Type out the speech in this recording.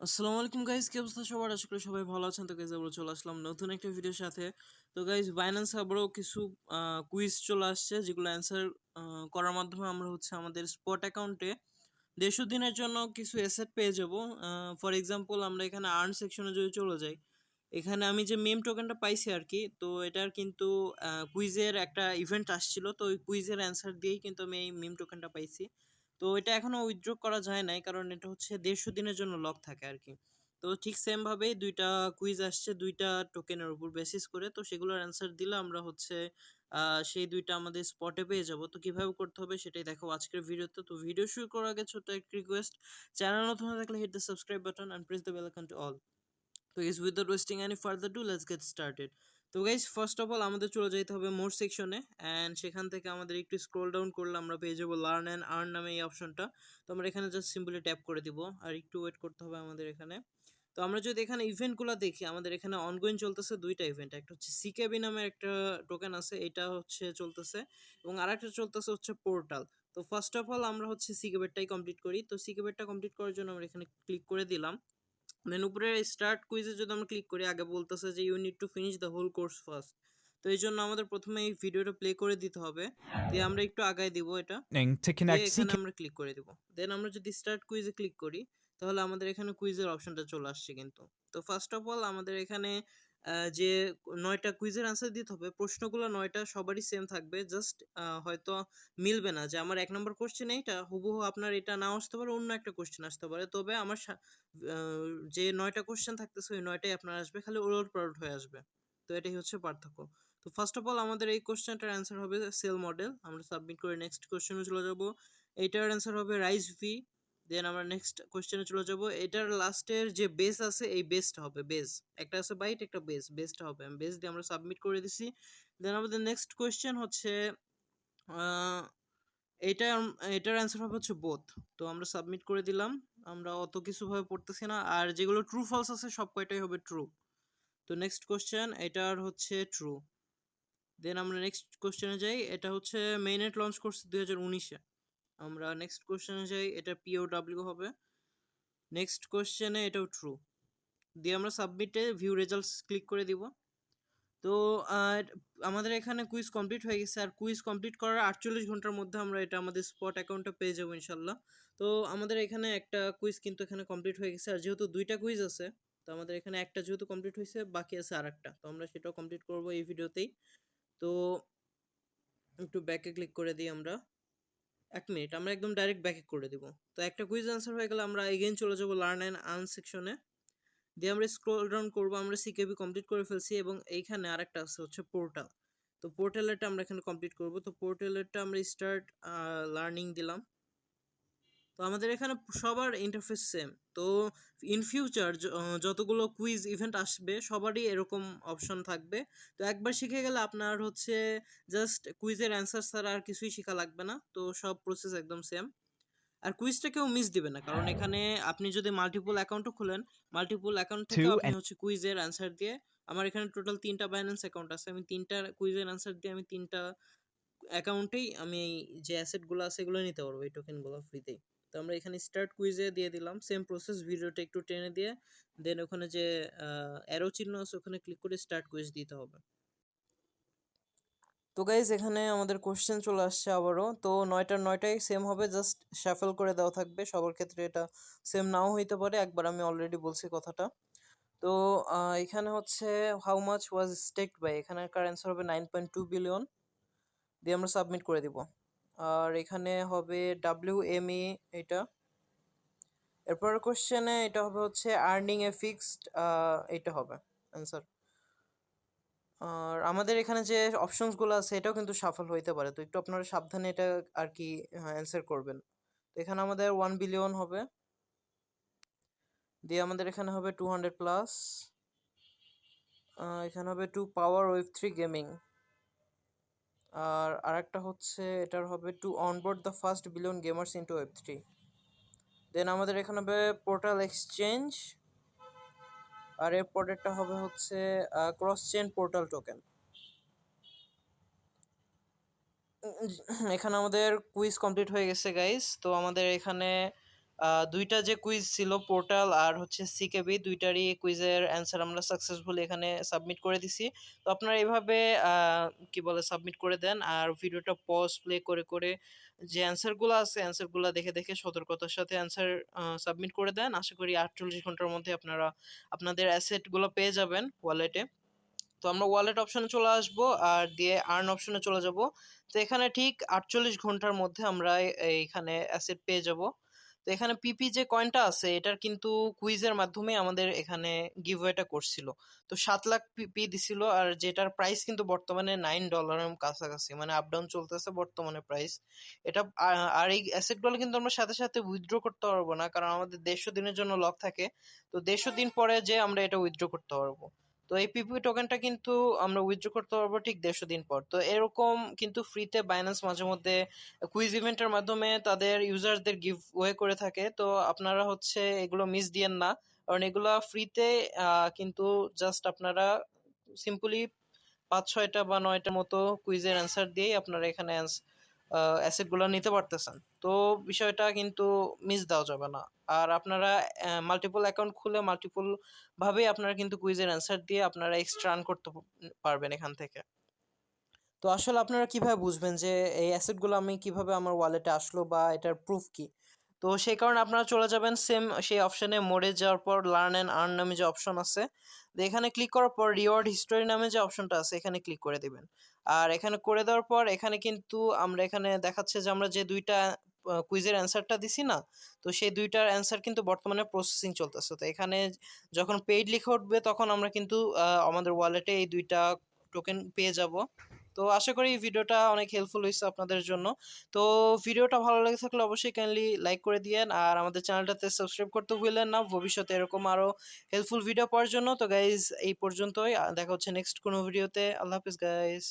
আসসালামু আলাইকুম গাইস, কি অবস্থা সবার? আশা করি সবাই ভালো আছেন। তো গাইস আমরা চলে আসলাম নতুন একটা ভিডিওর সাথে। তো গাইস বাইন্যান্স আবারও কিছু কুইজ চলে আসছে, যেগুলো অ্যান্সার করার মাধ্যমে আমরা আমাদের স্পট অ্যাকাউন্টে 150 দিনের জন্য কিছু অ্যাসেট পেয়ে যাব। ফর এক্সাম্পল আমরা এখানে আর্ন সেকশনে যদি চলে যাই, এখানে আমি যে মেম টোকেনটা পাইছি আর কি, তো এটার কিন্তু কুইজের একটা ইভেন্ট আসছিল, তো ওই কুইজের অ্যান্সার দিয়েই কিন্তু আমি এই মেম টোকেনটা পাইছি। তো এটা এখনো উইথড্র করা যায় নাই, কারণ এটা হচ্ছে 150 দিনের জন্য লক থাকে আর কি। তো ঠিক সেম ভাবে দুইটা কুইজ আসছে দুইটা টোকেনের উপর বেসিস করে, তো সেগুলোর অ্যান্সার দিলে আমরা সেই দুইটা আমাদের স্পটে পেয়ে যাব। তো কিভাবে করতে হবে সেটাই দেখো আজকের ভিডিওতে। তো ভিডিও শুরু করার আগে ছোট্ট একটা রিকোয়েস্ট, চ্যানেল নতুন হয়ে থাকলে hit the subscribe button and press the bell icon to all. তো guys without wasting any further ado, let's get started. তো গাইস ফার্স্ট অফ অল আমাদের চলে যেতে হবে মোর সেকশনে, অ্যান্ড সেখান থেকে আমাদের একটু স্ক্রল ডাউন করলে আমরা পেয়ে যাবো লার্ন অ্যান্ড আর্ন নামে এই অপশনটা। তো আমরা এখানে জাস্ট সিম্পলি ট্যাপ করে দিব, আর একটু ওয়েট করতে হবে আমাদের এখানে। তো আমরা যদি এখানে ইভেন্টগুলো দেখি, আমাদের এখানে অনগোয়িং চলতেছে দুইটা ইভেন্ট। একটা হচ্ছে সিকেবি নামের একটা টোকেন আছে, এটা হচ্ছে চলতেছে, এবং আরেকটা চলতেছে হচ্ছে পোর্টাল। তো ফার্স্ট অফ অল আমরা সিকেবেরটাই কমপ্লিট করি। তো সিকেবেরটা কমপ্লিট করার জন্য আমরা এখানে ক্লিক করে দিলাম। দেন উপরে স্টার্ট কুইজে যদি আমরা ক্লিক করি, আগে বলতেছে যে you need to finish the whole course first. তো এই জন্য আমাদের প্রথমে এই ভিডিওটা প্লে করে দিতে হবে। দিয়ে আমরা একটু আগায় দিব এটা, To দিয়ে connect এখানে CK. আমরা ক্লিক করে দিব। দেন আমরা যদি স্টার্ট কুইজে ক্লিক করি, তাহলে আমাদের এখানে কুইজের অপশনটা চলে আসছে কিন্তু। তো ফার্স্ট অফ অল আমাদের এখানে যে 9টা কুইজের আনসার দিতে হবে, প্রশ্নগুলো 9টা সবারই সেম থাকবে, জাস্ট হয়তো মিলবে না, যে আমার 1 নম্বর কোশ্চেন এইটা হুবহু আপনার এটা নাও আসতে পারে, অন্য একটা কোশ্চেন আসতে পারে, তবে আমার যে 9টা কোশ্চেন থাকতেছে ওই 9টাই আপনার আসবে, খালি ওলট পালট হয়ে আসবে। তো এটাই হচ্ছে পার্থক্য। তো ফার্স্ট অফ অল আমাদের এই কোশ্চেনটার অ্যান্সার হবে সেল মডেল। আমরা সাবমিট করে নেক্সট কোশ্চেনে চলে যাব। এইটার অ্যান্সার হবে রাইস ভি। দেন আমরা নেক্সট কোশ্চেনে চলে যাব। এটার লাস্টের যে বেস আছে, এই বেসটা হবে বেস। একটা আছে বাইট, একটা বেস, বেসটা হবে। বেস দিয়ে আমরা সাবমিট করে দিছি। দেন আমাদের নেক্সট কোশ্চেন হচ্ছে আহ, এইটা এটার অ্যান্সার হবে হচ্ছে বোথ। তো আমরা সাবমিট করে দিলাম। আমরা অত কিছু ভাবে পড়তেছি না, আর যেগুলো ট্রু ফলস আছে সব কয়টাই হবে ট্রু। তো নেক্সট কোশ্চেন এটার হচ্ছে ট্রু। দেন আমরা নেক্সট কোশ্চেনে যাই। এটা হচ্ছে মেইননেট লঞ্চ করছে 2019-এ। আমরা নেক্সট কোশ্চেনে যাই, এটা পিওডব্লিউ হবে। নেক্সট কোশ্চেনে এটাও ট্রু। দিয়ে আমরা সাবমিটে ভিউ রেজাল্টস ক্লিক করে দিব। তো আর আমাদের এখানে কুইজ কমপ্লিট হয়ে গেছে, আর কুইজ কমপ্লিট করার 48 ঘন্টার মধ্যে আমরা এটা আমাদের স্পট অ্যাকাউন্টে পেয়ে যাবো ইনশাল্লাহ। তো আমাদের এখানে একটা কুইজ কিন্তু এখানে কমপ্লিট হয়ে গেছে, আর যেহেতু দুইটা কুইজ আছে, তো আমাদের এখানে একটা যেহেতু কমপ্লিট হয়েছে, বাকি আছে আরেকটা, তো আমরা সেটাও কমপ্লিট করব এই ভিডিওতেই। তো একটু ব্যাকে ক্লিক করে দিই আমরা। 1 মিনিট, আমরা একদম ডাইরেক্ট ব্যাকে করে দিব। তো একটা কুইজ আনসার হয়ে গেলে আমরা এগেইন চলে যাব লার্ন অ্যান্ড আর্ন সেকশনে। দিয়ে আমরা স্ক্রল ডাউন করবো, আমরা সিকেবি কমপ্লিট করে ফেলছি, এবং এইখানে আরেকটা আছে হচ্ছে পোর্টাল। তো পোর্টালেরটা আমরা এখানে কমপ্লিট করব। তো পোর্টালেরটা আমরা স্টার্ট লার্নিং দিলাম। তো আমাদের এখানে সবার ইন্টারফেস সেম। তো ইন ফিউচার যতগুলো কুইজ ইভেন্ট আসবে সবারই এরকম অপশন থাকবে। তো একবার শিখে গেলে আপনার জাস্ট কুইজের অ্যান্সার ছাড়া আর কিছুই শেখা লাগবে না। তো সব প্রসেস একদম সেম। আর কুইজটা কেউ মিস দিবে না, কারণ এখানে আপনি যদি মাল্টিপল অ্যাকাউন্টও খুলেন, মাল্টিপল অ্যাকাউন্ট থেকেও 2 আপনি and কুইজের অ্যান্সার দিয়ে, আমার এখানে টোটাল 3টা বাইন্যান্স অ্যাকাউন্ট আছে, আমি 3টা কুইজের অ্যান্সার দিয়ে আমি 3টা অ্যাকাউন্টেই আমি এই যে অ্যাসেটগুলো আছে এগুলো নিতে পারবো, এই টোকেনগুলো ফ্রিতেই। তো আমরা এখানে স্টার্ট কুইজে দিয়ে দিলাম সেম প্রসেস, ভিডিওটা একটু টেনে দিয়ে, দেন ওখানে যে অ্যারো চিহ্ন আছে ওখানে ক্লিক করে স্টার্ট কুইজ দিতে হবে। তো গাইজ এখানে আমাদের কোশ্চেন চলে আসছে আবারও। তো 9টার 9টাই সেম হবে, জাস্ট শাফল করে দেওয়া থাকবে। সবার ক্ষেত্রে এটা সেম নাও হইতে পারে, একবার আমি অলরেডি বলছি কথাটা। তো এখানে হচ্ছে হাউ মাচ ওয়াজ স্টেকড বাই, এখানকার অ্যান্সার হবে 9.2 বিলিয়ন। দিয়ে আমরা সাবমিট করে দিব। আর এখানে হবে WME এটা। এরপর কোশ্চেনে এটা হবে হচ্ছে আর্নিং এ ফিক্সড, এটা হবে অ্যান্সার। আর আমাদের এখানে যে অপশনসগুলো আছে এটাও কিন্তু সাফল হইতে পারে, তো একটু আপনারা সাবধানে এটা আর কি অ্যান্সার করবেন। তো এখানে আমাদের 1 বিলিয়ন হবে। দিয়ে আমাদের এখানে হবে 200 প্লাস। এখানে হবে 2 পাওয়ার ওয়েভ 3 গেমিং। আর আরেকটা হচ্ছে এটার হবে to onboard the first billion gamers into web 3। Then আমাদের এখানে হবে পোর্টাল এক্সচেঞ্জ। আর এর পরেরটা হবে হচ্ছে ক্রস চেইন পোর্টাল টোকেন। এখানে আমাদের কুইজ কমপ্লিট হয়ে গেছে গাইস। তো আমাদের এখানে দুইটা যে কুইজ ছিল পোর্টাল আর হচ্ছে সিকেবি, দুইটারই কুইজের অ্যান্সার আমরা সাকসেসফুলি এখানে সাবমিট করে দিছি। তো আপনারা এইভাবে কি বলে সাবমিট করে দেন, আর ভিডিওটা পজ প্লে করে করে যে অ্যান্সারগুলো আছে অ্যান্সারগুলো দেখে দেখে সতর্কতার সাথে অ্যান্সার সাবমিট করে দেন। আশা করি 48 ঘন্টার মধ্যে আপনারা আপনাদের অ্যাসেটগুলো পেয়ে যাবেন ওয়ালেটে। তো আমরা ওয়ালেট অপশনে চলে আসবো আর দিয়ে আর্ন অপশনে চলে যাব। তো এখানে ঠিক 48 ঘন্টার মধ্যে আমরা এইখানে অ্যাসেট পেয়ে যাব। তো এখানে পিপি যে কয়েনটা আছে এটার কিন্তু কুইজের মাধ্যমে আমাদের এখানে গিভওয়েটা করছিল। তো 7 লাখ পিপি দিছিল, আর যেটার প্রাইস কিন্তু বর্তমানে $9 কাছাকাছি, মানে আপ ডাউন চলতেছে বর্তমানে প্রাইস এটা। আর এই অ্যাসেটগুলো কিন্তু আমরা সাথে সাথে উইথড্র করতে পারবো না, কারণ আমাদের 150 দিনের জন্য লক থাকে। তো 150 দিন পরে যে আমরা এটা উইথড্র করতে পারবো। তো এই পিপি টোকেনটা কিন্তু আমরা উইথড্র করতে পারবো ঠিক 150 দিন পর। তো এরকম কিন্তু ফ্রিতে বাইন্যান্স মাঝে মধ্যে কুইজ ইভেন্টের মাধ্যমে তাদের ইউজারদের গিভ ওয়ে করে থাকে। তো আপনারা হচ্ছে এগুলো মিস দিয়েন না, কারণ এগুলা ফ্রিতে কিন্তু জাস্ট আপনারা সিম্পলি 5-6টা বা 9টার মতো কুইজের অ্যান্সার দিয়েই আপনারা এখানে অ্যাসেট গুলো নিতে পারতেছেন। তো বিষয়টা কিন্তু মিস দেওয়া যাবে না। আর আপনারা মাল্টিপল অ্যাকাউন্ট খুলে মাল্টিপল ভাবে আপনারা কিন্তু কুইজের অ্যান্সার দিয়ে আপনারা এক্সট্রা আর্ন করতে পারবেন এখান থেকে। তো আসলে আপনারা কিভাবে বুঝবেন যে এই অ্যাসেটগুলো আমি কিভাবে আমার ওয়ালেটে আসলো বা এটার প্রুফ কি? তো সেই কারণে আপনারা চলে যাবেন সেম সেই অপশনে, মোডে যাওয়ার পর লার্ন অ্যান্ড আর্ন নামে যে অপশন আছে, তো এখানে ক্লিক করার পর রিওয়ার্ড হিস্টোরি নামে যে অপশনটা আছে এখানে ক্লিক করে দিবেন। আর এখানে করে দেওয়ার পর এখানে কিন্তু আমরা এখানে দেখাচ্ছে যে আমরা যে দুইটা কুইজের অ্যান্সারটা দিছি না, তো সেই দুইটার অ্যান্সার কিন্তু বর্তমানে প্রসেসিং চলতেছে। তো এখানে যখন পেইড লিখে উঠবে তখন আমরা কিন্তু আমাদের ওয়ালেটে এই দুইটা টোকেন পেয়ে যাব। তো আশা করি এই ভিডিওটা অনেক হেল্পফুল হয়েছে আপনাদের জন্য। তো ভিডিওটা ভালো লেগে থাকলে অবশ্যই কাইন্ডলি লাইক করে দিয়েন, আর আমাদের চ্যানেলটাতে সাবস্ক্রাইব করতে ভুলবেন না ভবিষ্যতে এরকম আরো হেল্পফুল ভিডিও পাওয়ার জন্য। তো গাইজ এই পর্যন্তই, দেখা হচ্ছে নেক্সট কোনো ভিডিওতে। আল্লাহ হাফিজ গাইজ।